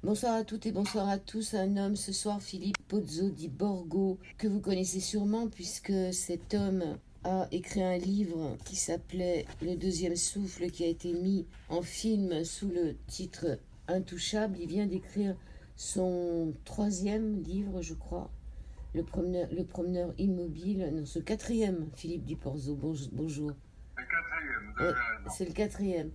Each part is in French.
Bonsoir à toutes et bonsoir à tous. Un homme ce soir, Philippe Pozzo di Borgo, que vous connaissez sûrement puisque cet homme a écrit un livre qui s'appelait Le deuxième souffle, qui a été mis en film sous le titre Intouchable. Il vient d'écrire son troisième livre, je crois, Le promeneur immobile. Non, ce quatrième, Philippe Di Borgo. Bonjour. Le quatrième, vous Ouais, avez raison. c'est le quatrième.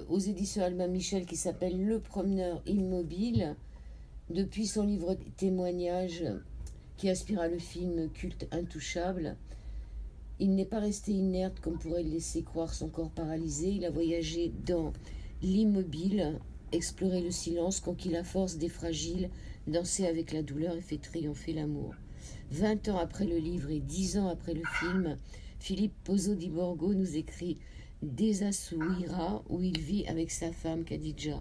Aux éditions Albin Michel, qui s'appelle Le promeneur immobile. Depuis son livre témoignage qui inspira le film culte Intouchable, il n'est pas resté inerte comme pourrait le laisser croire son corps paralysé. Il a voyagé dans l'immobile, exploré le silence, conquis la force des fragiles, dansé avec la douleur et fait triompher l'amour. 20 ans après le livre et 10 ans après le film, Philippe Pozzo di Borgo nous écrit Desassuira, où il vit avec sa femme Khadija.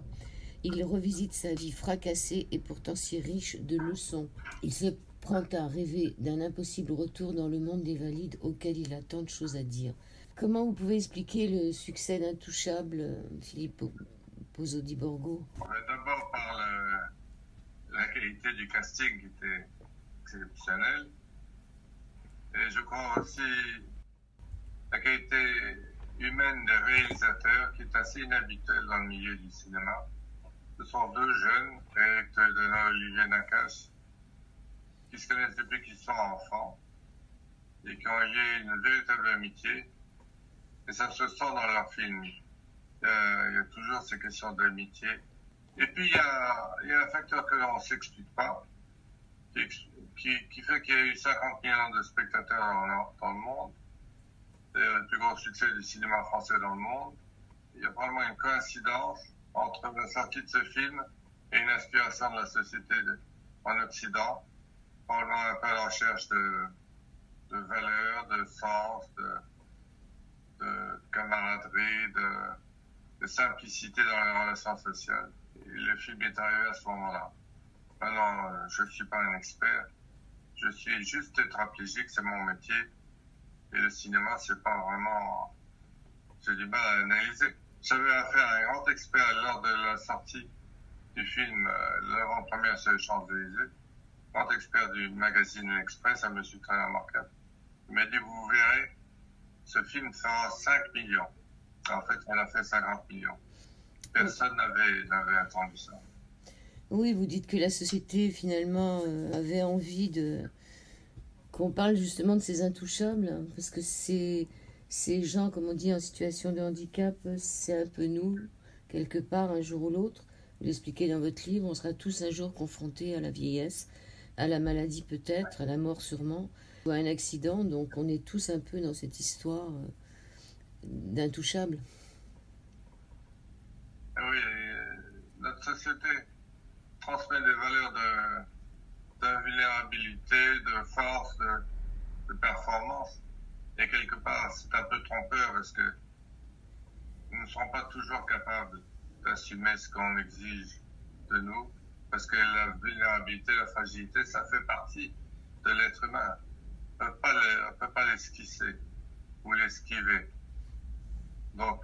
Il revisite sa vie fracassée et pourtant si riche de leçons. Il se prend à rêver d'un impossible retour dans le monde des valides auquel il a tant de choses à dire. Comment vous pouvez expliquer le succès d'Intouchable, Philippe Pozzo di Borgo? D'abord par la qualité du casting qui était exceptionnelle. Et je crois aussi la qualité humaine des réalisateurs qui est assez inhabituelle dans le milieu du cinéma. Ce sont deux jeunes, Eric Toledano et Olivier Nakache, qui se connaissent depuis qu'ils sont enfants et qui ont lié une véritable amitié. Et ça se sent dans leurs films. Il y a toujours ces questions d'amitié. Et puis il y a un facteur que l'on ne s'explique pas, qui fait qu'il y a eu 50 millions de spectateurs dans le monde. C'est le plus gros succès du cinéma français dans le monde. Il y a vraiment une coïncidence entre la sortie de ce film et une aspiration de la société en Occident, probablement un peu à la recherche de valeurs, de sens, de camaraderie, de simplicité dans les relations sociales. Et le film est arrivé à ce moment-là. Maintenant, je ne suis pas un expert, je suis juste tétraplégique, c'est mon métier. Et le cinéma, c'est pas vraiment... J'ai du mal à analyser. J'avais affaire à un grand expert lors de la sortie du film, l'avant-première sur les Champs-Élysées, grand expert du magazine L'Express, un monsieur très remarquable. Il m'a dit, vous verrez, ce film fera 5 millions. En fait, on a fait 50 millions. Personne n'avait attendu ça. Oui, vous dites que la société, finalement, avait envie qu'on parle justement de ces intouchables, hein, parce que ces gens, comme on dit, en situation de handicap, c'est un peu nous, quelque part, un jour ou l'autre. Vous l'expliquez dans votre livre, on sera tous un jour confrontés à la vieillesse, à la maladie peut-être, à la mort sûrement, ou à un accident, donc on est tous un peu dans cette histoire d'intouchables. Oui, notre société transmet des valeurs d'invulnérabilité, de force, de performance. Et quelque part, c'est un peu trompeur parce que nous ne sommes pas toujours capables d'assumer ce qu'on exige de nous. Parce que la vulnérabilité, la fragilité, ça fait partie de l'être humain. On ne peut pas l'esquisser ou l'esquiver. Donc,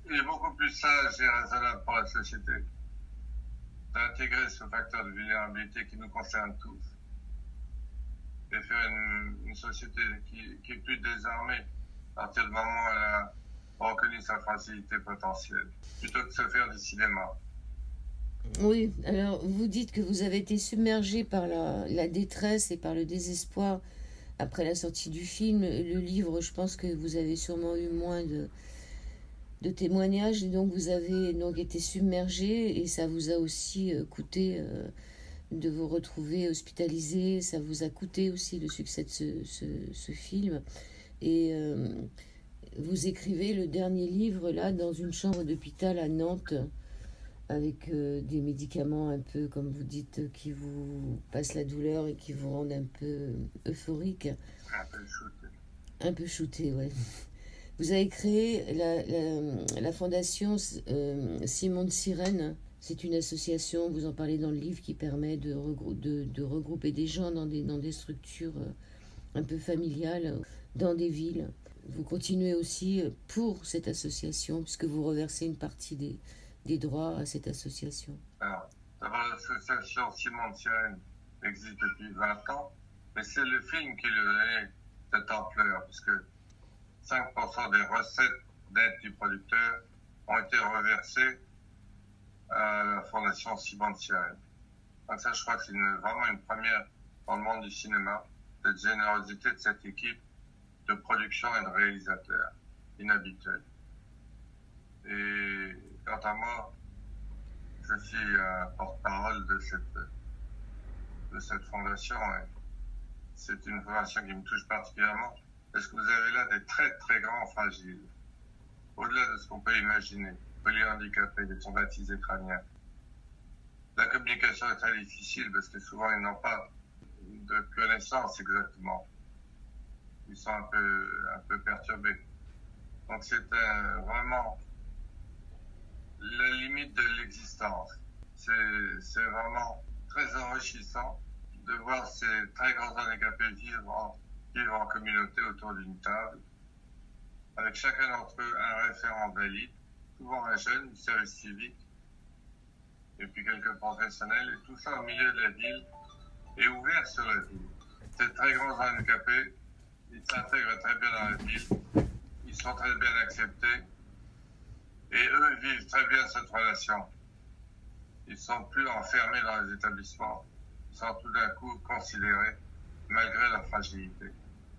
il est beaucoup plus sage et raisonnable pour la société d'intégrer ce facteur de vulnérabilité qui nous concerne tous et faire une société qui est plus désarmée à partir du moment où elle a reconnu sa fragilité potentielle, plutôt que de se faire du cinéma. Oui, alors vous dites que vous avez été submergé par la détresse et par le désespoir après la sortie du film. Le livre, je pense que vous avez sûrement eu moins de témoignages et donc vous avez donc été submergé et ça vous a aussi coûté de vous retrouver hospitalisé, ça vous a coûté aussi le succès de ce film et vous écrivez le dernier livre là dans une chambre d'hôpital à Nantes avec des médicaments un peu, comme vous dites, qui vous passent la douleur et qui vous rendent un peu euphorique. Un peu shooté. Un peu shooté, ouais. Vous avez créé la fondation Simon de Sirène. C'est une association, vous en parlez dans le livre, qui permet de regrouper des gens dans des structures un peu familiales, dans des villes. Vous continuez aussi pour cette association, puisque vous reversez une partie des droits à cette association? Alors, d'abord, l'association Simone Sirène existe depuis 20 ans, mais c'est le film qui lui a donné cette ampleur, puisque 5% des recettes d'aide du producteur ont été reversées à la fondation Simone Sirène. Donc ça, je crois que c'est vraiment une première dans le monde du cinéma, cette générosité de cette équipe de production et de réalisateurs, inhabituelle. Et quant à moi, je suis porte-parole de cette fondation. Et c'est une fondation qui me touche particulièrement, parce que vous avez là des très très grands fragiles, au-delà de ce qu'on peut imaginer, polyhandicapés, des traumatisés crâniens. La communication est très difficile parce que souvent ils n'ont pas de connaissances exactement. Ils sont un peu perturbés. Donc c'est vraiment la limite de l'existence. C'est vraiment très enrichissant de voir ces très grands handicapés vivre en communauté autour d'une table, avec chacun d'entre eux un référent valide, souvent un jeune du service civique, et puis quelques professionnels, et tout ça au milieu de la ville, et ouvert sur la ville. Ces très grands handicapés, ils s'intègrent très bien dans la ville, ils sont très bien acceptés, et eux vivent très bien cette relation. Ils ne sont plus enfermés dans les établissements, ils sont tout d'un coup considérés, malgré leur fragilité.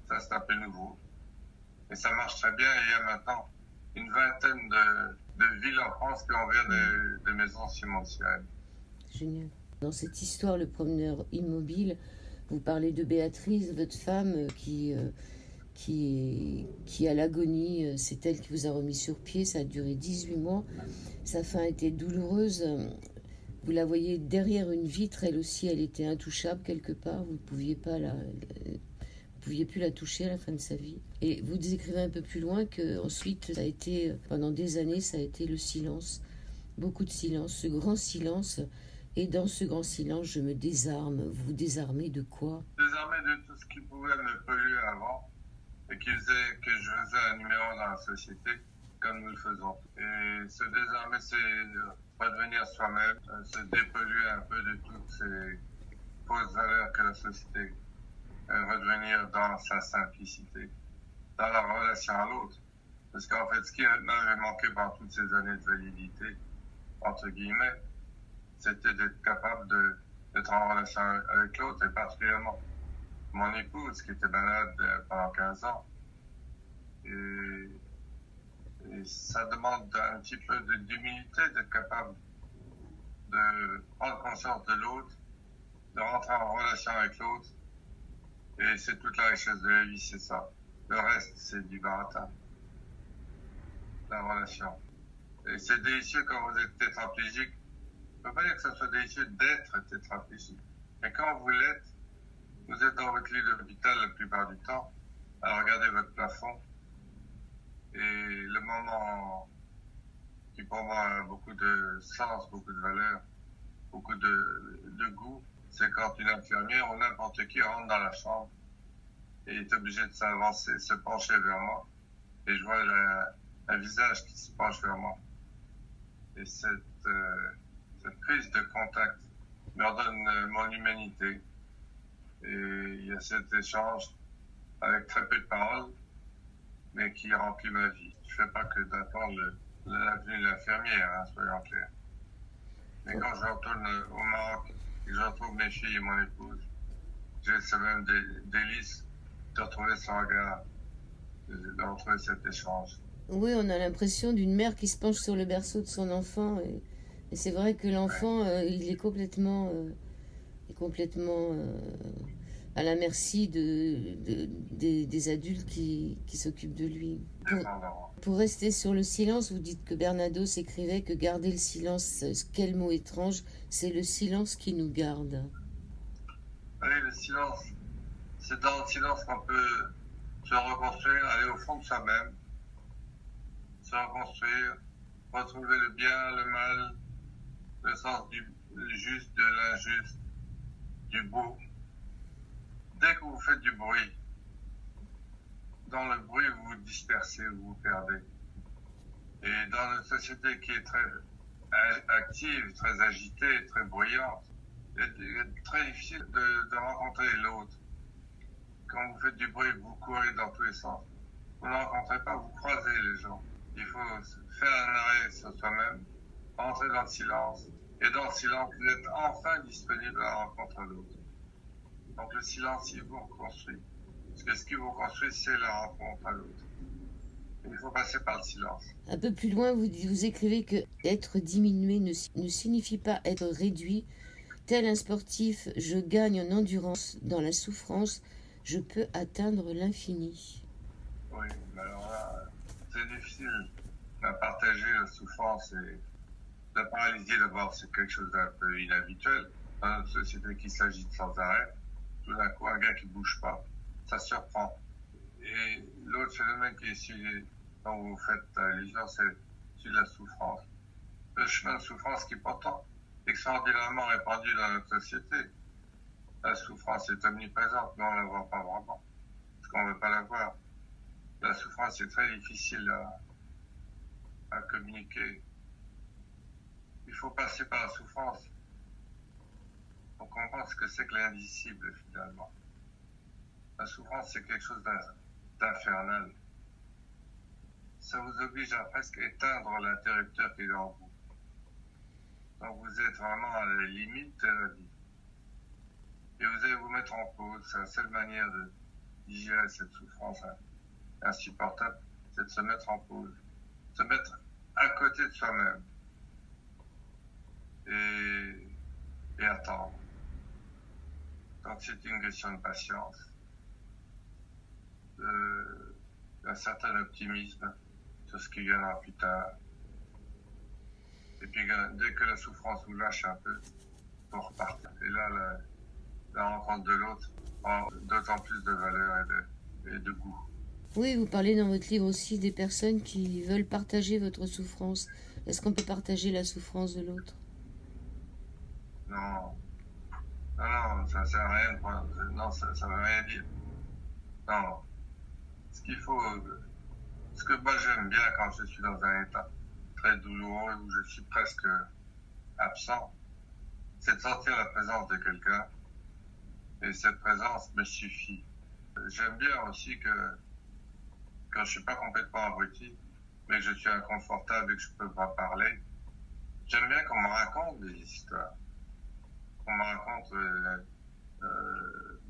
Ça, c'est un peu nouveau. Et ça marche très bien, et il y a maintenant une vingtaine de villes en France qui ont ouvert des maisons Simone Sirène. Génial. Dans cette histoire, le promeneur immobile, vous parlez de Béatrice, votre femme, qui est à l'agonie. C'est elle qui vous a remis sur pied. Ça a duré 18 mois. Sa fin a été douloureuse. Vous la voyez derrière une vitre. Elle aussi, elle était intouchable quelque part. Vous ne pouviez plus la toucher à la fin de sa vie. Et vous décrivez un peu plus loin qu'ensuite, ça a été, pendant des années, ça a été le silence. Beaucoup de silence, ce grand silence. Et dans ce grand silence, je me désarme. Vous vous désarmez de quoi? Désarmé de tout ce qui pouvait me polluer avant et qui faisait que je faisais un numéro dans la société comme nous le faisons. Et se désarmer, c'est redevenir soi-même, se dépolluer un peu de toutes ces fausses valeurs que la société, redevenir dans sa simplicité, dans la relation à l'autre. Parce qu'en fait, ce qui m'avait manqué pendant toutes ces années de validité, entre guillemets, c'était d'être capable d'être en relation avec l'autre, et particulièrement mon épouse qui était malade pendant 15 ans. Et ça demande un petit peu d'humilité, d'être capable de prendre conscience de l'autre, de rentrer en relation avec l'autre. Et c'est toute la richesse de la vie, c'est ça. Le reste, c'est du baratin. La relation. Et c'est délicieux quand vous êtes tétraplégique. Je ne peux pas dire que ce soit délicieux d'être tétraplégique. Mais quand vous l'êtes, vous êtes dans votre lit d'hôpital la plupart du temps, à regarder votre plafond. Et le moment qui pour moi a beaucoup de sens, beaucoup de valeur, beaucoup de goût, c'est quand une infirmière ou n'importe qui rentre dans la chambre et est obligé de s'avancer, se pencher vers moi. Et je vois un visage qui se penche vers moi. Et cette prise de contact me redonne mon humanité. Et il y a cet échange avec très peu de paroles, mais qui remplit ma vie. Je ne fais pas que d'attendre l'avenue de l'infirmière, hein, soyons clairs. Mais quand je retourne au Maroc et que je retrouve mes filles et mon épouse, j'ai ce même délice de retrouver son regard, de retrouver cet échange. Oui, on a l'impression d'une mère qui se penche sur le berceau de son enfant. Et c'est vrai que l'enfant, il est complètement à la merci des adultes qui s'occupent de lui. Pour rester sur le silence, vous dites que Bernados écrivait que garder le silence, quel mot étrange, c'est le silence qui nous garde. Oui, le silence, c'est dans le silence qu'on peut se reconstruire, aller au fond de soi-même, se reconstruire, retrouver le bien, le mal, le sens du juste, de l'injuste, du beau. Dès que vous faites du bruit, dans le bruit, vous vous dispersez, vous vous perdez. Et dans une société qui est très active, très agitée, très bruyante. Il est très difficile de rencontrer l'autre. Quand vous faites du bruit, vous courez dans tous les sens. Vous ne rencontrez pas, vous croisez les gens. Il faut faire un arrêt sur soi-même, rentrer dans le silence. Et dans le silence, vous êtes enfin disponible à la rencontre de l'autre. Donc le silence, il vous reconstruit. Parce que ce qui vous reconstruit, c'est la rencontre à l'autre. Il faut passer par le silence. Un peu plus loin, vous écrivez que être diminué ne signifie pas être réduit. Tel un sportif, je gagne en endurance. Dans la souffrance, je peux atteindre l'infini. Oui, mais alors là, c'est difficile à partager la souffrance. Et la paralysie, d'abord, c'est quelque chose d'un peu inhabituel. Dans notre société qui s'agite sans arrêt, tout d'un coup, un gars qui ne bouge pas, ça surprend. Et l'autre phénomène qui est issu, dont vous faites allusion, c'est celui de la souffrance. Le chemin de souffrance qui est pourtant extraordinairement répandu dans notre société. La souffrance est omniprésente, mais on ne la voit pas vraiment, parce qu'on ne veut pas la voir. La souffrance est très difficile à communiquer. Il faut passer par la souffrance pour comprendre ce que c'est que l'indicible, finalement. La souffrance, c'est quelque chose d'infernal. Ça vous oblige à presque éteindre l'interrupteur qui est en vous. Donc vous êtes vraiment à la limite de la vie. Et vous allez vous mettre en pause. C'est la seule manière de digérer cette souffrance insupportable, c'est de se mettre en pause. Se mettre à côté de soi-même. Et attendre. Donc c'est une question de patience, d'un certain optimisme sur ce qui viendra plus tard. Et puis dès que la souffrance vous lâche un peu, on repart. Et là, la rencontre de l'autre prend d'autant plus de valeur et de goût. Oui, vous parlez dans votre livre aussi des personnes qui veulent partager votre souffrance. Est-ce qu'on peut partager la souffrance de l'autre? Non, ça ne sert à rien. Non, ça ne veut rien dire. Non, ce qu'il faut, ce que moi j'aime bien quand je suis dans un état très douloureux où je suis presque absent, c'est de sentir la présence de quelqu'un. Et cette présence me suffit. J'aime bien aussi que quand je suis pas complètement abruti, mais que je suis inconfortable et que je peux pas parler, j'aime bien qu'on me raconte des histoires. Qu'on me raconte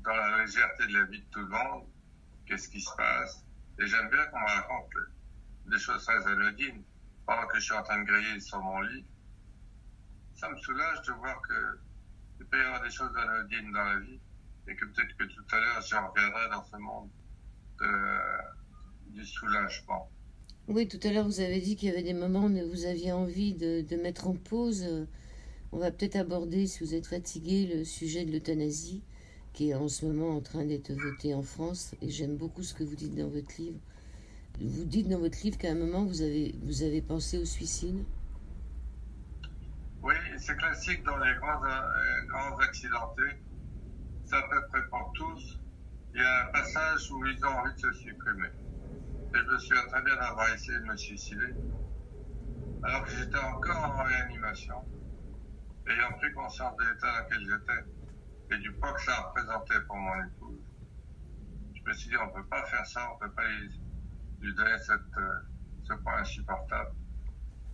dans la légèreté de la vie de tout le monde, qu'est-ce qui se passe. Et j'aime bien qu'on me raconte des choses très anodines. Pendant que je suis en train de griller sur mon lit, ça me soulage de voir qu'il peut y avoir des choses anodines dans la vie et que peut-être que tout à l'heure, je reviendrai dans ce monde du soulagement. Oui, tout à l'heure, vous avez dit qu'il y avait des moments où vous aviez envie de mettre en pause. On va peut-être aborder, si vous êtes fatigué, le sujet de l'euthanasie, qui est en ce moment en train d'être voté en France. Et j'aime beaucoup ce que vous dites dans votre livre. Vous dites dans votre livre qu'à un moment, vous avez pensé au suicide. Oui, c'est classique dans les grands accidentés. C'est à peu près pour tous. Il y a un passage où ils ont envie de se supprimer. Et je me souviens très bien d'avoir essayé de me suicider, alors que j'étais encore en réanimation, ayant pris conscience de l'état dans lequel j'étais et du poids que ça représentait pour mon épouse. Je me suis dit, on ne peut pas faire ça, on ne peut pas lui donner ce poids insupportable.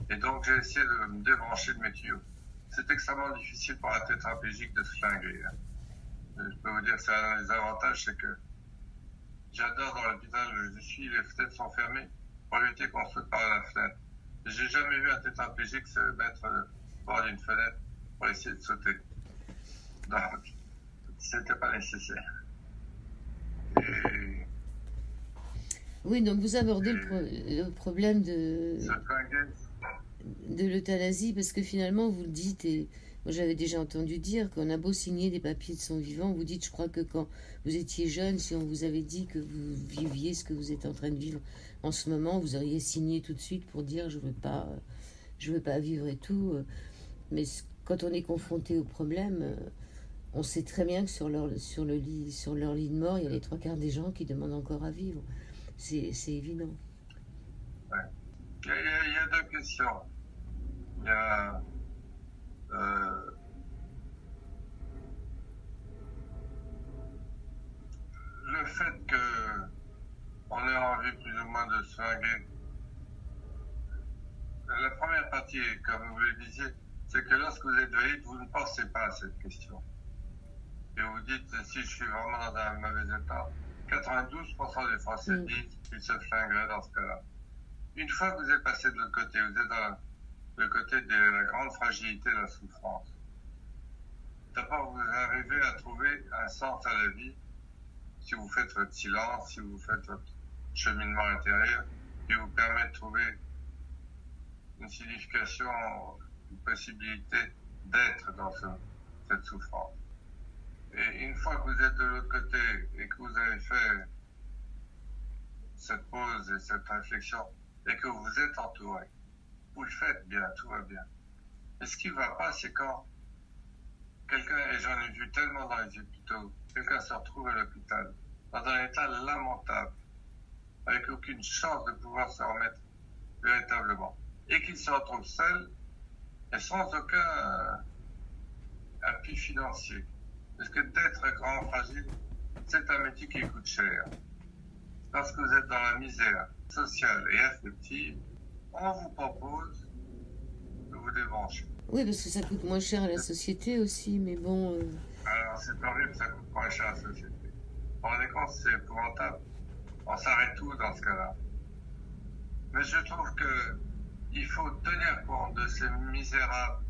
Et donc j'ai essayé de me débrancher de mes tuyaux. C'est extrêmement difficile pour un tétraplégique de se flinguer. Je peux vous dire que c'est un des avantages, c'est que j'adore dans l'hôpital où je suis, les fenêtres sont fermées pour lutter contre par la fenêtre. J'ai jamais vu un tétraplégique se mettre au bord d'une fenêtre pour essayer de sauter. Donc, c'était pas nécessaire. Et oui, donc vous abordez le problème de l'euthanasie, parce que finalement, vous le dites, et moi j'avais déjà entendu dire qu'on a beau signer des papiers de son vivant, vous dites, je crois que quand vous étiez jeune, si on vous avait dit que vous viviez ce que vous êtes en train de vivre en ce moment, vous auriez signé tout de suite pour dire, je veux pas vivre et tout. Mais quand on est confronté au problème, on sait très bien que sur leur lit de mort, il y a les 3/4 des gens qui demandent encore à vivre. C'est évident. Ouais. Il y a deux questions. Il y a le fait qu'on ait envie plus ou moins de se flinguer. La première partie, comme vous le disiez, c'est que lorsque vous êtes vieille, vous ne pensez pas à cette question. Et vous dites, si je suis vraiment dans un mauvais état, 92% des Français disent qu'ils se flingueraient dans ce cas-là. Une fois que vous êtes passé de l'autre côté, vous êtes dans le côté de la grande fragilité de la souffrance. D'abord, vous arrivez à trouver un sens à la vie si vous faites votre silence, si vous faites votre cheminement intérieur, qui vous permet de trouver une signification, une possibilité d'être dans cette souffrance. Et une fois que vous êtes de l'autre côté et que vous avez fait cette pause et cette réflexion et que vous êtes entouré, vous le faites bien, tout va bien. Et ce qui ne va pas, c'est quand quelqu'un, et j'en ai vu tellement dans les hôpitaux, quelqu'un se retrouve à l'hôpital dans un état lamentable, avec aucune chance de pouvoir se remettre véritablement, et qu'il se retrouve seul et sans aucun appui financier. Parce que d'être grand fragile, c'est un métier qui coûte cher. Parce que vous êtes dans la misère sociale et affective, on vous propose de vous débrancher. Oui, parce que ça coûte moins cher à la société aussi, mais bon... Alors c'est horrible, ça coûte moins cher à la société. Vous vous rendez compte, c'est épouvantable. On s'arrête tout dans ce cas-là. Mais je trouve qu'il faut tenir compte de ces misérables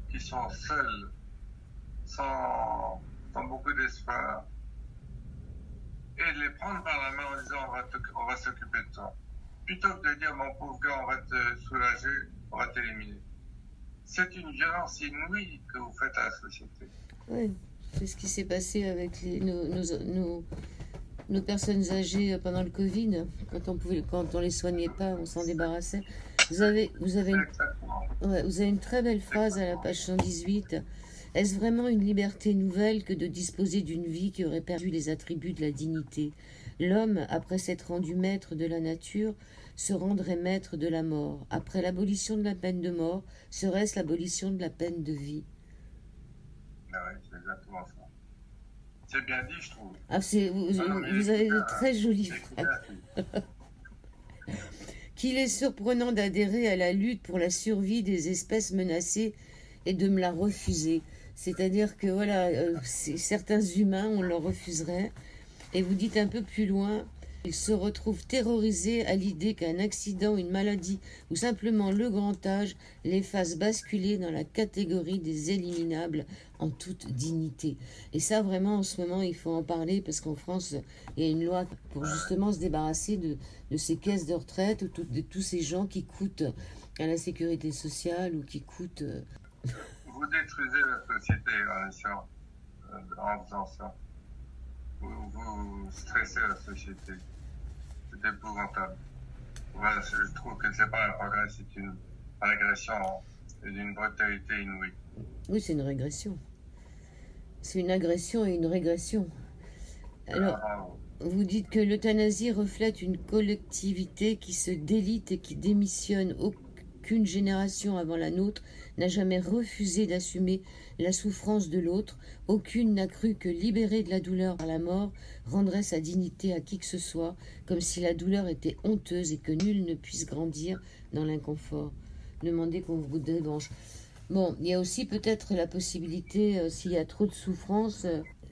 qui sont seuls, sans beaucoup d'espoir, et de les prendre par la main en disant on va s'occuper de toi. Plutôt que de dire mon pauvre gars, on va te soulager, on va t'éliminer. C'est une violence inouïe que vous faites à la société. Oui, c'est ce qui s'est passé avec nos personnes âgées pendant le Covid. Quand on les soignait pas, on s'en débarrassait. Vous avez une très belle phrase à la page 118. Est-ce vraiment une liberté nouvelle que de disposer d'une vie qui aurait perdu les attributs de la dignité? L'homme, après s'être rendu maître de la nature, se rendrait maître de la mort. Après l'abolition de la peine de mort, serait-ce l'abolition de la peine de vie? Ah oui, c'est exactement ça. C'est bien dit, je trouve. Ah, vous avez de très jolies phrases. Qu'il est surprenant d'adhérer à la lutte pour la survie des espèces menacées et de me la refuser. C'est-à-dire que voilà, certains humains, on leur refuserait. Et vous dites un peu plus loin, ils se retrouvent terrorisés à l'idée qu'un accident, une maladie ou simplement le grand âge les fasse basculer dans la catégorie des éliminables en toute dignité. Et ça, vraiment, en ce moment, il faut en parler parce qu'en France, il y a une loi pour justement se débarrasser de ces caisses de retraite ou de tous ces gens qui coûtent à la sécurité sociale ou qui coûtent... Vous détruisez la société en faisant ça. Vous stressez la société. C'est épouvantable. Voilà, je trouve que c'est pas un progrès, c'est une régression et d'une brutalité inouïe. Oui, c'est une régression. C'est une agression et une régression. Alors, vous dites que l'euthanasie reflète une collectivité qui se délite et qui démissionne. Aucune génération avant la nôtre n'a jamais refusé d'assumer la souffrance de l'autre. Aucune n'a cru que libérer de la douleur par la mort rendrait sa dignité à qui que ce soit, comme si la douleur était honteuse et que nul ne puisse grandir dans l'inconfort. Demandez qu'on vous débranche. Bon, il y a aussi peut-être la possibilité, s'il y a trop de souffrance,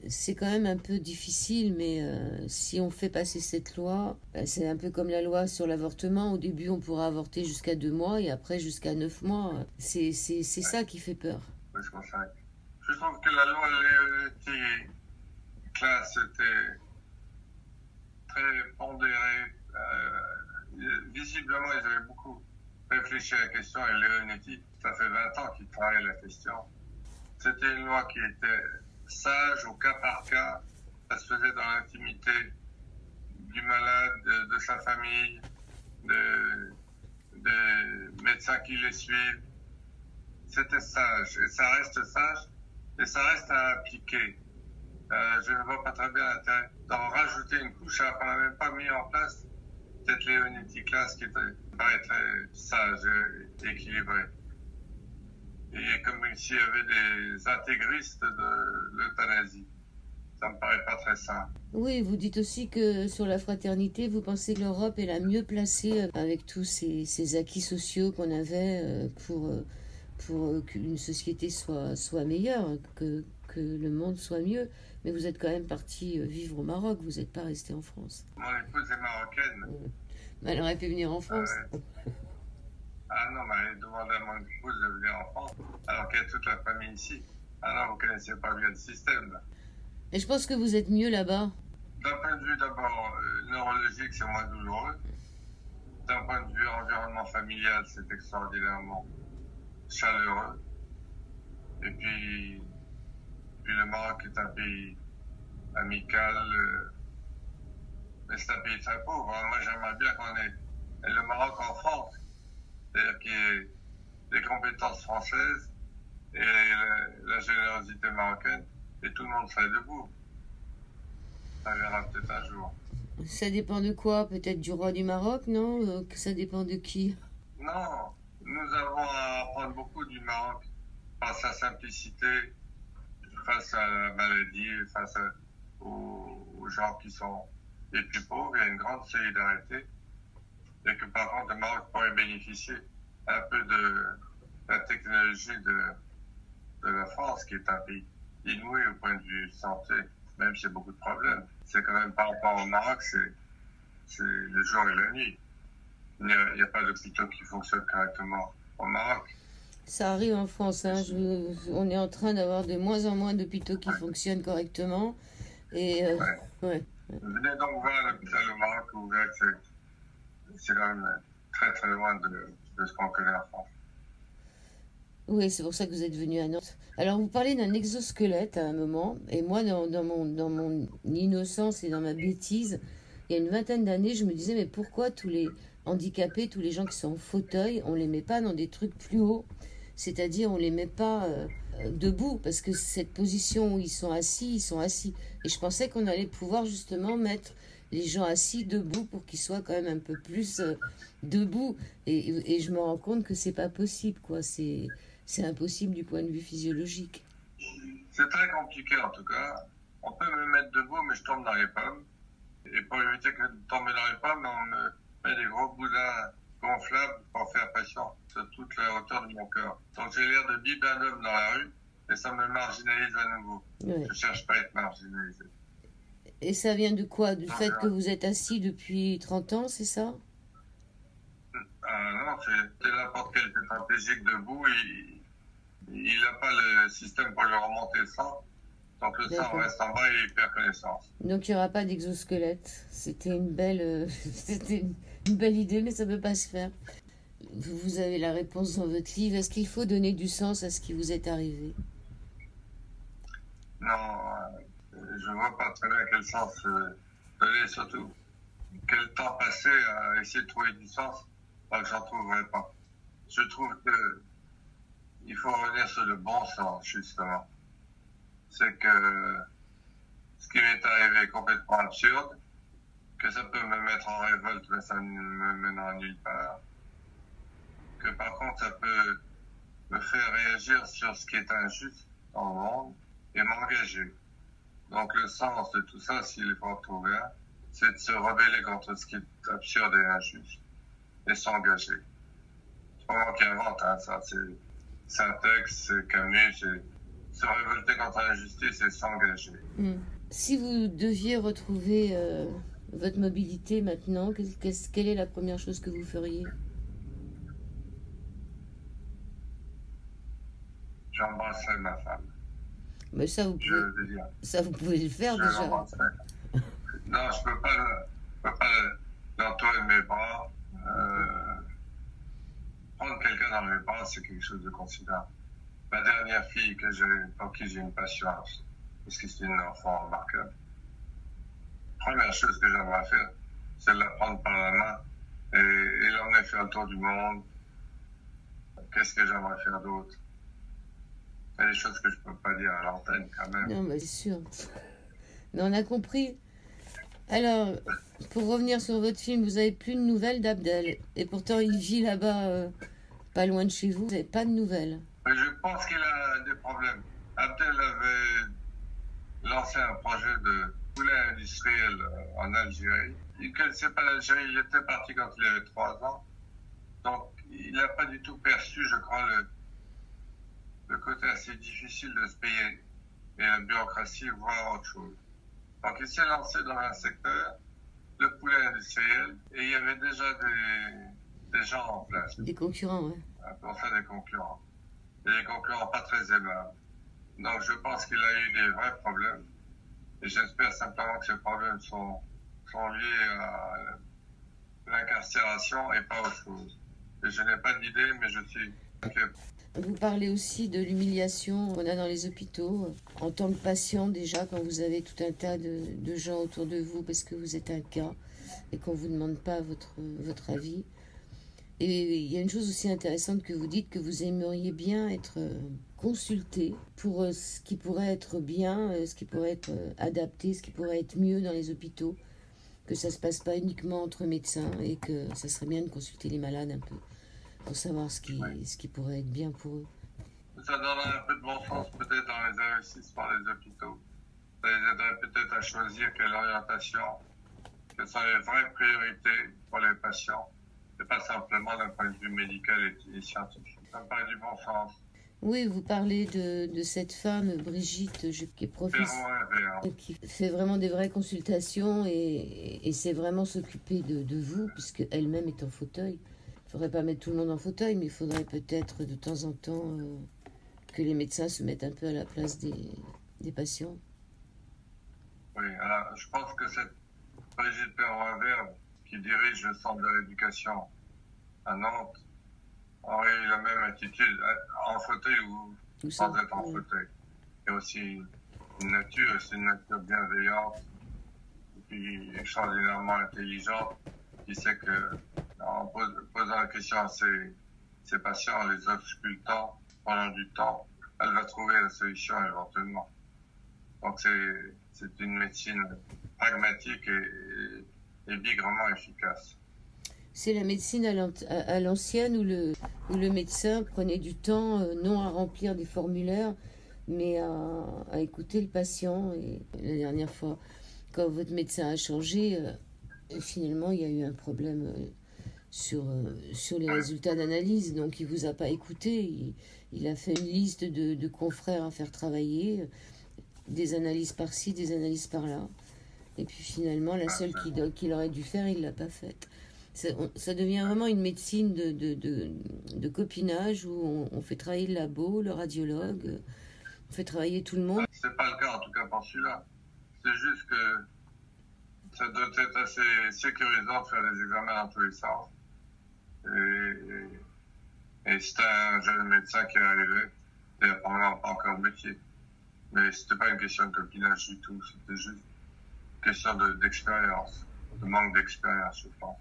c'est quand même un peu difficile, mais si on fait passer cette loi, c'est un peu comme la loi sur l'avortement. Au début, on pourra avorter jusqu'à 2 mois et après jusqu'à 9 mois. C'est ça qui fait peur. Je trouve que la loi Léonetti classe était très pondérée. Visiblement, ils avaient beaucoup réfléchi à la question et Léonetti, ça fait 20 ans qu'il travaille la question. C'était une loi qui était sage au cas par cas. Ça se faisait dans l'intimité du malade, de sa famille, des médecins qui les suivent. C'était sage et ça reste sage et ça reste à appliquer. Je ne vois pas très bien l'intérêt d'en rajouter une couche alors qu'on n'a même pas mis en place cette Léonetti classe qui paraît très sage et équilibrée. Et comme s'il y avait des intégristes de l'euthanasie. Ça me paraît pas très sain. Oui, vous dites aussi que sur la fraternité, vous pensez que l'Europe est la mieux placée avec tous ces acquis sociaux qu'on avait pour qu'une société soit meilleure, que le monde soit mieux. Mais vous êtes quand même parti vivre au Maroc, vous n'êtes pas resté en France. Mon épouse est marocaine. Mais elle aurait pu venir en France. Ah non, mais elle demande à mon épouse de venir en France, alors qu'il y a toute la famille ici. Ah non, vous ne connaissez pas bien le système, là. Et je pense que vous êtes mieux là-bas. D'un point de vue d'abord neurologique, c'est moins douloureux. D'un point de vue environnement familial, c'est extraordinairement chaleureux. Et puis le Maroc est un pays amical, mais c'est un pays très pauvre. Moi, j'aimerais bien qu'on ait le Maroc en France, c'est-à-dire qu'il y ait des compétences françaises et la générosité marocaine, et tout le monde serait debout. Ça verra peut-être un jour. Ça dépend de quoi? Peut-être du roi du Maroc, non? Ça dépend de qui? Non, nous avons à apprendre beaucoup du Maroc par sa simplicité, face à la maladie, aux gens qui sont les plus pauvres. Il y a une grande solidarité. Et que par contre, le Maroc pourrait bénéficier un peu de la technologie de la France, qui est un pays inouï au point de vue santé, même s'il y a beaucoup de problèmes. C'est quand même par rapport au Maroc, c'est le jour et la nuit. Il n'y a pas d'hôpitaux qui fonctionnent correctement au Maroc. Ça arrive en France, hein. On est en train d'avoir de moins en moins d'hôpitaux qui fonctionnent correctement. Et ouais. Venez donc voir l'hôpital au Maroc, vous verrez que c'est quand même très très loin de ce qu'on connaît en France. Oui, c'est pour ça que vous êtes venu à Nantes. Alors, vous parlez d'un exosquelette à un moment, et moi, dans mon innocence et dans ma bêtise, il y a une vingtaine d'années, je me disais, mais pourquoi tous les handicapés, tous les gens qui sont en fauteuil, on les met pas dans des trucs plus hauts? C'est-à-dire, on les met pas debout, parce que cette position où ils sont assis, ils sont assis. Et je pensais qu'on allait pouvoir justement mettre les gens assis debout pour qu'ils soient quand même un peu plus debout. Et je me rends compte que c'est pas possible, quoi. C'est impossible du point de vue physiologique. C'est très compliqué en tout cas. On peut me mettre debout, mais je tombe dans les pommes. Et pour éviter de tomber dans les pommes, on me met des gros boudins gonflables pour faire pression sur toute la hauteur de mon cœur. Donc j'ai l'air de bip d'un homme dans la rue et ça me marginalise à nouveau. Ouais. Je cherche pas à être marginalisé. Et ça vient de quoi? Du fait que vous êtes assis depuis 30 ans, c'est ça? Non, c'est n'importe quel tétraplégique debout, il n'a pas le système pour lui remonter le sang. Donc le sang reste en bas et il perd connaissance. Donc il n'y aura pas d'exosquelette. C'était une belle, c'était une belle idée, mais ça ne peut pas se faire. Vous avez la réponse dans votre livre. Est-ce qu'il faut donner du sens à ce qui vous est arrivé? Non, je ne vois pas très bien quel sens donner, surtout quel temps passer à essayer de trouver du sens, alors que j'en trouverai pas. Je trouve que il faut revenir sur le bon sens, justement. C'est que ce qui m'est arrivé est complètement absurde, que ça peut me mettre en révolte, mais ça ne me mènera nulle part. Que par contre, ça peut me faire réagir sur ce qui est injuste dans le monde et m'engager. Donc le sens de tout ça, s'il faut en trouver un, c'est de se rebeller contre ce qui est absurde et injuste et s'engager. C'est pas moi qui invente, hein, ça. C'est un texte, c'est Camus, c'est se révolter contre l'injustice et s'engager. Si vous deviez retrouver votre mobilité maintenant, quelle est la première chose que vous feriez? J'embrasserai ma femme. Mais ça, vous pouvez le faire déjà. Non, je peux pas l'entourer de mes bras. Prendre quelqu'un dans mes bras, c'est quelque chose de considérable. Ma dernière fille pour qui j'ai une patience, parce que c'est une enfant remarquable. Première chose que j'aimerais faire, c'est de la prendre par la main et l'emmener faire le tour du monde. Qu'est-ce que j'aimerais faire d'autre? Il y a des choses que je ne peux pas dire à l'antenne quand même. Non, mais c'est sûr. Mais on a compris. Alors, pour revenir sur votre film, vous n'avez plus de nouvelles d'Abdel. Et pourtant, il vit là-bas, pas loin de chez vous. Vous n'avez pas de nouvelles. Mais je pense qu'il a des problèmes. Abdel avait lancé un projet de poulet industriel en Algérie. Il ne connaissait pas l'Algérie, il était parti quand il avait 3 ans. Donc, il n'a pas du tout perçu, je crois, le côté assez difficile de ce pays et la bureaucratie, voire autre chose. Donc, il s'est lancé dans un secteur, le poulet industriel, et il y avait déjà des gens en place. Des concurrents, ouais. Pour ça, des concurrents. Et des concurrents pas très aimables. Donc, je pense qu'il a eu des vrais problèmes. Et j'espère simplement que ces problèmes sont liés à l'incarcération et pas autre chose. Et je n'ai pas d'idée, mais je suis inquiet. Vous parlez aussi de l'humiliation qu'on a dans les hôpitaux, en tant que patient déjà, quand vous avez tout un tas de gens autour de vous parce que vous êtes un cas et qu'on ne vous demande pas votre avis. Et il y a une chose aussi intéressante que vous dites, que vous aimeriez bien être consulté pour ce qui pourrait être bien, ce qui pourrait être adapté, ce qui pourrait être mieux dans les hôpitaux, que ça ne se passe pas uniquement entre médecins et que ça serait bien de consulter les malades un peu pour savoir ce qui pourrait être bien pour eux. Ça donnerait un peu de bon sens peut-être dans les investissements des hôpitaux. Ça les aiderait peut-être à choisir quelle orientation, quelles sont les vraies priorités pour les patients, et pas simplement d'un point de vue médical et scientifique. Ça me paraît du bon sens. Oui, vous parlez de cette femme, Brigitte, qui est professeure, qui fait vraiment des vraies consultations et c'est vraiment s'occuper de vous, puisque elle-même est en fauteuil. Il ne faudrait pas mettre tout le monde en fauteuil, mais il faudrait peut-être de temps en temps que les médecins se mettent un peu à la place des patients. Oui, alors je pense que cette Brigitte Perroin-Verbe, qui dirige le centre de l'éducation à Nantes, aurait eu la même attitude en fauteuil ou sans être en fauteuil. Il y a aussi une nature bienveillante, et puis extraordinairement intelligente, qui sait que en posant la question à ses patients, en les auscultant pendant du temps, elle va trouver la solution éventuellement. Donc c'est une médecine pragmatique et bigrement efficace. C'est la médecine à l'ancienne où le médecin prenait du temps, non à remplir des formulaires, mais à écouter le patient. Et la dernière fois, quand votre médecin a changé, finalement, il y a eu un problème sur les résultats d'analyse. Donc, il ne vous a pas écouté. Il a fait une liste de confrères à faire travailler, des analyses par-ci, des analyses par-là. Et puis, finalement, la seule qu'il aurait dû faire, il ne l'a pas faite. Ça devient vraiment une médecine de copinage où on fait travailler le labo, le radiologue, on fait travailler tout le monde. C'est pas le cas en tout cas pour celui-là. C'est juste que ça doit être assez sécurisant de faire des examens dans tous les sens. Et c'était un jeune médecin qui est arrivé, il n'a probablement pas encore le métier. Mais c'était pas une question de copinage du tout, c'était juste une question d'expérience, de manque d'expérience, je pense.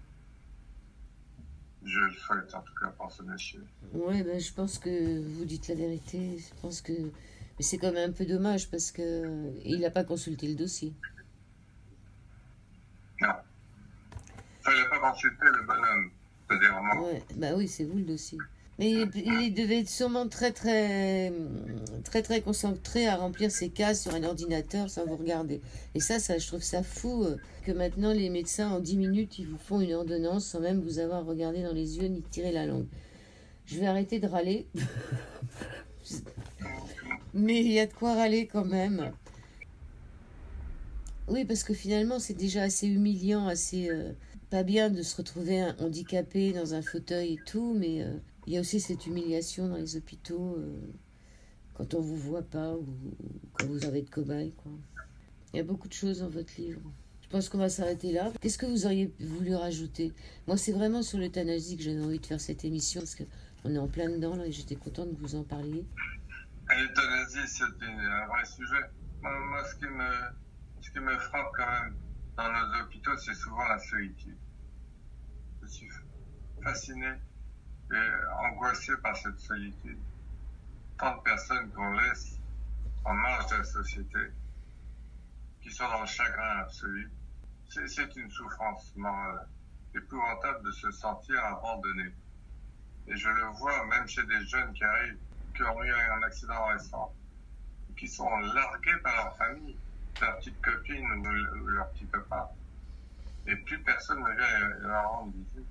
Je le souhaite en tout cas pour ce monsieur. Oui, ben, je pense que vous dites la vérité. Je pense que... Mais c'est quand même un peu dommage parce qu'il n'a pas consulté le dossier. Non. Il ne fallait pas consulter le bonhomme. C'est-à-dire moi. Ouais, bah oui, c'est vous le dossier. Mais il devait être sûrement très concentré à remplir ses cases sur un ordinateur sans vous regarder. Et ça, je trouve ça fou que maintenant les médecins, en 10 minutes, ils vous font une ordonnance sans même vous avoir regardé dans les yeux ni tirer la langue. Je vais arrêter de râler. Mais il y a de quoi râler quand même. Oui, parce que finalement, c'est déjà assez humiliant, assez pas bien de se retrouver handicapé dans un fauteuil et tout, mais... il y a aussi cette humiliation dans les hôpitaux quand on ne vous voit pas ou quand vous avez de cobaye, quoi. Il y a beaucoup de choses dans votre livre. Je pense qu'on va s'arrêter là. Qu'est-ce que vous auriez voulu rajouter? Moi, c'est vraiment sur l'euthanasie que j'avais envie de faire cette émission parce qu'on est en plein dedans là, et j'étais contente que vous en parliez. L'euthanasie, c'est un vrai sujet. Moi, ce qui me frappe quand même dans nos hôpitaux, c'est souvent la solitude. Je suis fasciné et angoissé par cette solitude. Tant de personnes qu'on laisse en marge de la société, qui sont dans le chagrin absolu. C'est une souffrance morale épouvantable de se sentir abandonné. Et je le vois même chez des jeunes qui arrivent qui ont eu un accident récent, qui sont largués par leur famille, leur petite copine ou leur petit copain. Et plus personne ne vient leur rendre visite.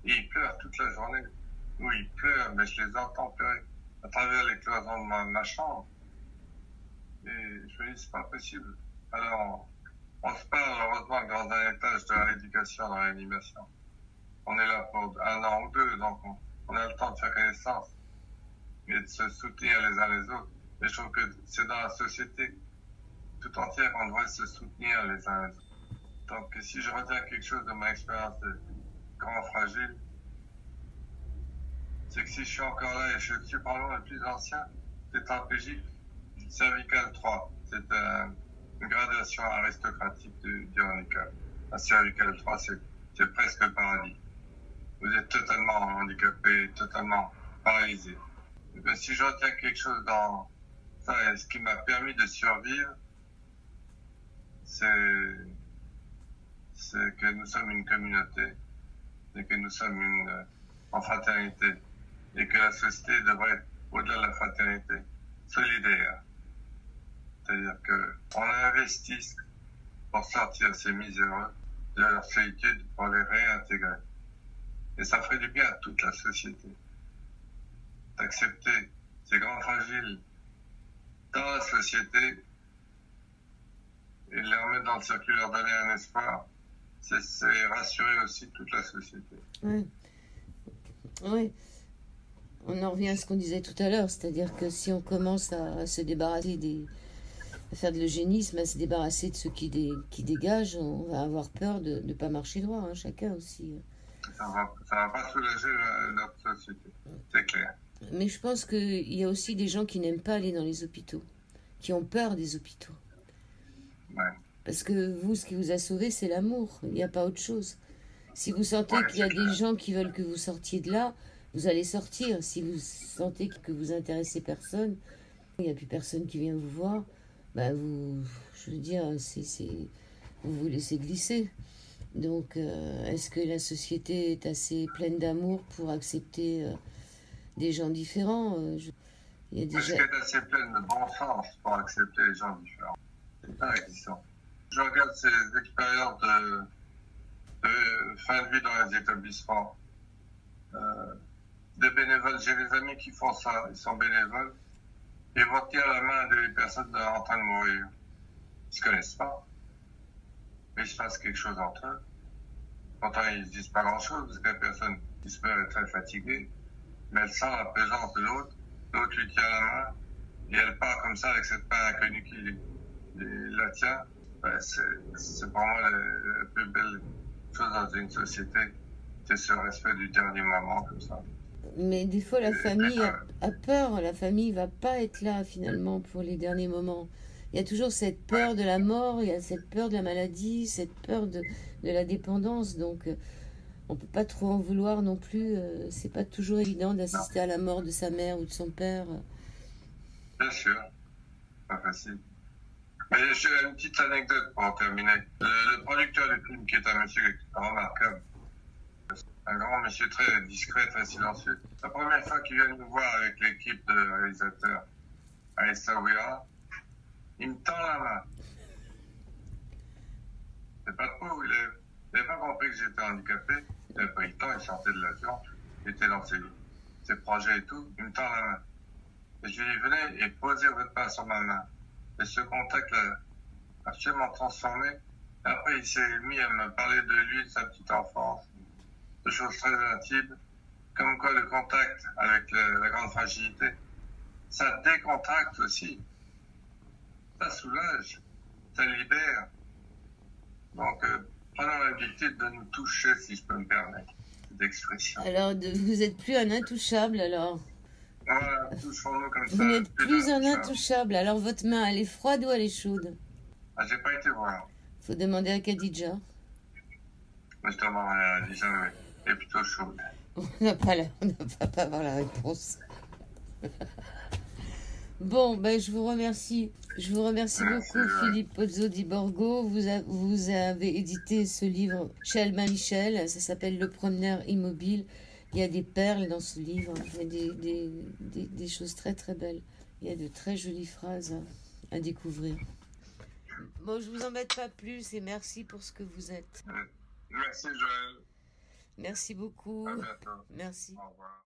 Et ils pleurent toute la journée. Ou ils pleurent, mais je les entends pleurer à travers les cloisons de ma chambre. Et je me dis, c'est pas possible. Alors, on se parle heureusement dans un étage de l'éducation, dans l'animation. On est là pour 1 an ou 2, donc on a le temps de faire connaissance et de se soutenir les uns les autres. Mais je trouve que c'est dans la société tout entière qu'on devrait se soutenir les uns les autres. Donc, si je retiens quelque chose de ma expérience de grand fragile, c'est que si je suis encore là et je suis probablement le plus ancien tétraplégique cervical 3. C'est une gradation aristocratique du handicap. Un cervical 3, c'est presque le paradis. Vous êtes totalement handicapé, totalement paralysé. Mais si je retiens quelque chose dans ça, et ce qui m'a permis de survivre, c'est que nous sommes une communauté, et que nous sommes en fraternité, et que la société devrait être, au-delà de la fraternité, solidaire. C'est-à-dire qu'on investisse pour sortir ces miséreux de leur solitude, pour les réintégrer. Et ça ferait du bien à toute la société d'accepter ces grands fragiles dans la société et les remettre dans le circuit, leur donner un espoir. C'est rassurer aussi toute la société. Oui. Oui. On en revient à ce qu'on disait tout à l'heure, c'est-à-dire que si on commence à se débarrasser à faire de l'eugénisme, à se débarrasser de ceux qui dégagent, on va avoir peur de ne pas marcher droit, hein, chacun aussi. Ça va pas soulager notre société, c'est clair. Mais je pense qu'il y a aussi des gens qui n'aiment pas aller dans les hôpitaux, qui ont peur des hôpitaux. Ouais. Parce que vous, ce qui vous a sauvé, c'est l'amour, il n'y a pas autre chose. Si vous sentez qu'il y a des gens qui veulent que vous sortiez de là, vous allez sortir. Si vous sentez que vous intéressez personne, il n'y a plus personne qui vient vous voir, bah je veux dire, vous vous laissez glisser. Donc, est-ce que la société est assez pleine d'amour pour accepter des gens différents il y a Est-ce qu'elle est assez pleine de bon sens pour accepter les gens différents? C'est pas la question. Je regarde ces expériences de fin de vie dans les établissements. Des bénévoles, j'ai des amis qui font ça, ils sont bénévoles. Ils vont tenir la main des personnes en train de mourir. Ils ne se connaissent pas. Mais il se passe quelque chose entre eux. Pourtant, ils ne se disent pas grand-chose, parce que la personne qui se meurt est très fatiguée. Mais elle sent la présence de l'autre. L'autre lui tient la main. Et elle part comme ça avec cette main inconnue qui la tient. Ben, c'est pour moi la plus belle chose dans une société. C'est ce respect du dernier moment, comme ça. Mais des fois, la famille a peur. La famille ne va pas être là, finalement, pour les derniers moments. Il y a toujours cette peur de la mort, il y a cette peur de la maladie, cette peur de la dépendance. Donc, on ne peut pas trop en vouloir non plus. C'est pas toujours évident d'assister à la mort de sa mère ou de son père. Bien sûr. Pas facile. Mais j'ai une petite anecdote pour terminer. Le producteur du film, qui est un monsieur remarquable, un grand monsieur très discret, très silencieux. La première fois qu'il vient nous voir avec l'équipe de réalisateurs à Essaouira, il me tend la main. C'est pas trop, il n'avait pas compris que j'étais handicapé. Il n'avait pas eu le temps, il sortait de l'avion, il était dans ses projets et tout. Il me tend la main. Et je lui dis, venez et posez votre main sur ma main. Et ce contact l'a absolument transformé. Et après, il s'est mis à me parler de lui, de sa petite enfance, de choses très intimes, comme quoi le contact avec la grande fragilité, ça décontracte aussi. Ça soulage, ça libère. Donc, prenons l'habitude de nous toucher, si je peux me permettre cette expression. Alors, vous n'êtes plus un intouchable, alors? Voilà, touchons-nous comme ça. Vous n'êtes plus un intouchable. Alors, votre main, elle est froide ou elle est chaude? Ah, j'ai pas été voir. Faut demander à Khadija. Mais je demande à Khadija, mais elle est plutôt chaude. On n'a pas avoir la réponse. Bon, ben, je vous remercie. Je vous remercie beaucoup, Philippe Pozzo di Borgo. Vous avez édité ce livre chez Albin Michel. Ça s'appelle Le promeneur immobile. Il y a des perles dans ce livre, il y a des choses très très belles. Il y a de très jolies phrases à découvrir. Bon, je vous embête pas plus et merci pour ce que vous êtes. Merci Joël. Merci beaucoup. À bientôt. Merci. Au revoir.